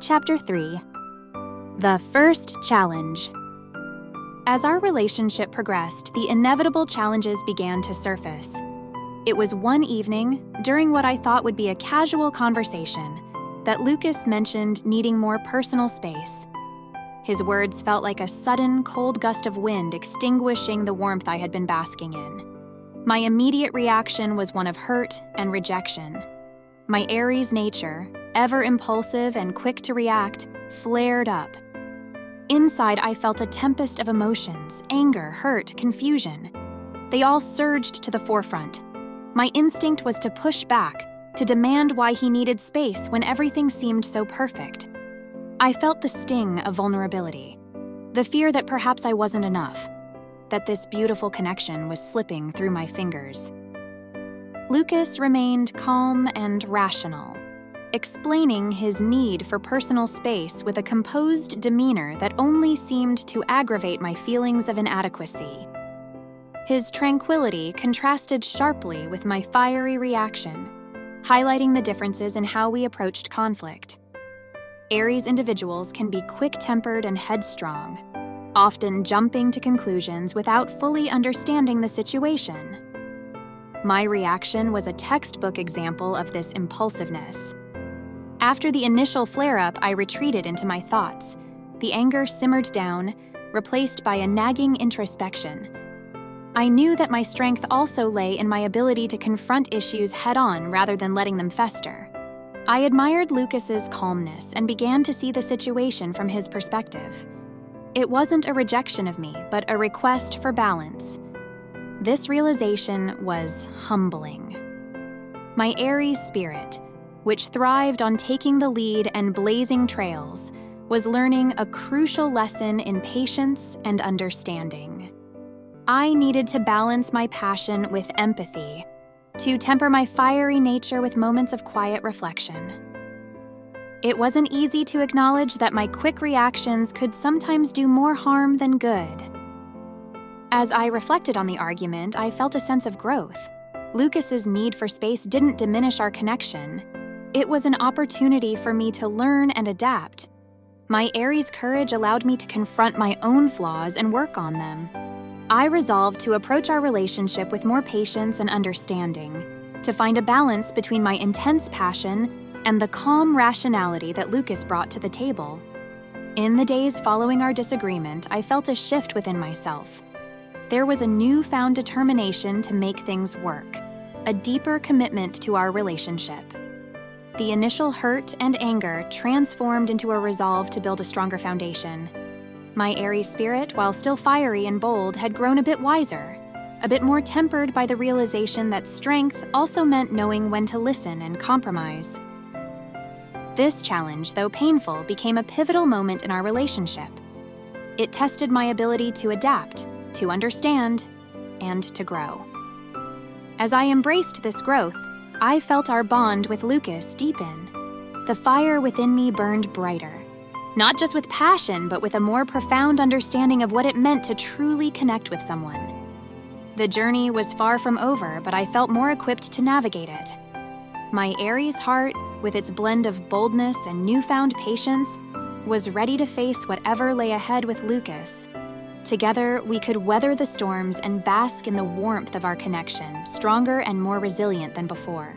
Chapter 3. The First Challenge. As our relationship progressed, the inevitable challenges began to surface. It was one evening, during what I thought would be a casual conversation, that Lucas mentioned needing more personal space. His words felt like a sudden, cold gust of wind extinguishing the warmth I had been basking in. My immediate reaction was one of hurt and rejection. My Aries nature, ever impulsive and quick to react, flared up. Inside, I felt a tempest of emotions: anger, hurt, confusion. They all surged to the forefront. My instinct was to push back, to demand why he needed space when everything seemed so perfect. I felt the sting of vulnerability, the fear that perhaps I wasn't enough, that this beautiful connection was slipping through my fingers. Lucas remained calm and rational, explaining his need for personal space with a composed demeanor that only seemed to aggravate my feelings of inadequacy. His tranquility contrasted sharply with my fiery reaction, highlighting the differences in how we approached conflict. Aries individuals can be quick-tempered and headstrong, often jumping to conclusions without fully understanding the situation. My reaction was a textbook example of this impulsiveness. After the initial flare-up, I retreated into my thoughts. The anger simmered down, replaced by a nagging introspection. I knew that my strength also lay in my ability to confront issues head-on rather than letting them fester. I admired Lucas's calmness and began to see the situation from his perspective. It wasn't a rejection of me, but a request for balance. This realization was humbling. My Aries spirit, which thrived on taking the lead and blazing trails, was learning a crucial lesson in patience and understanding. I needed to balance my passion with empathy, to temper my fiery nature with moments of quiet reflection. It wasn't easy to acknowledge that my quick reactions could sometimes do more harm than good. As I reflected on the argument, I felt a sense of growth. Lucas's need for space didn't diminish our connection. It was an opportunity for me to learn and adapt. My Aries courage allowed me to confront my own flaws and work on them. I resolved to approach our relationship with more patience and understanding, to find a balance between my intense passion and the calm rationality that Lucas brought to the table. In the days following our disagreement, I felt a shift within myself. There was a newfound determination to make things work, a deeper commitment to our relationship. The initial hurt and anger transformed into a resolve to build a stronger foundation. My Aries spirit, while still fiery and bold, had grown a bit wiser, a bit more tempered by the realization that strength also meant knowing when to listen and compromise. This challenge, though painful, became a pivotal moment in our relationship. It tested my ability to adapt, to understand, and to grow. As I embraced this growth, I felt our bond with Lucas deepen. The fire within me burned brighter. Not just with passion, but with a more profound understanding of what it meant to truly connect with someone. The journey was far from over, but I felt more equipped to navigate it. My Aries heart, with its blend of boldness and newfound patience, was ready to face whatever lay ahead with Lucas. Together, we could weather the storms and bask in the warmth of our connection, stronger and more resilient than before.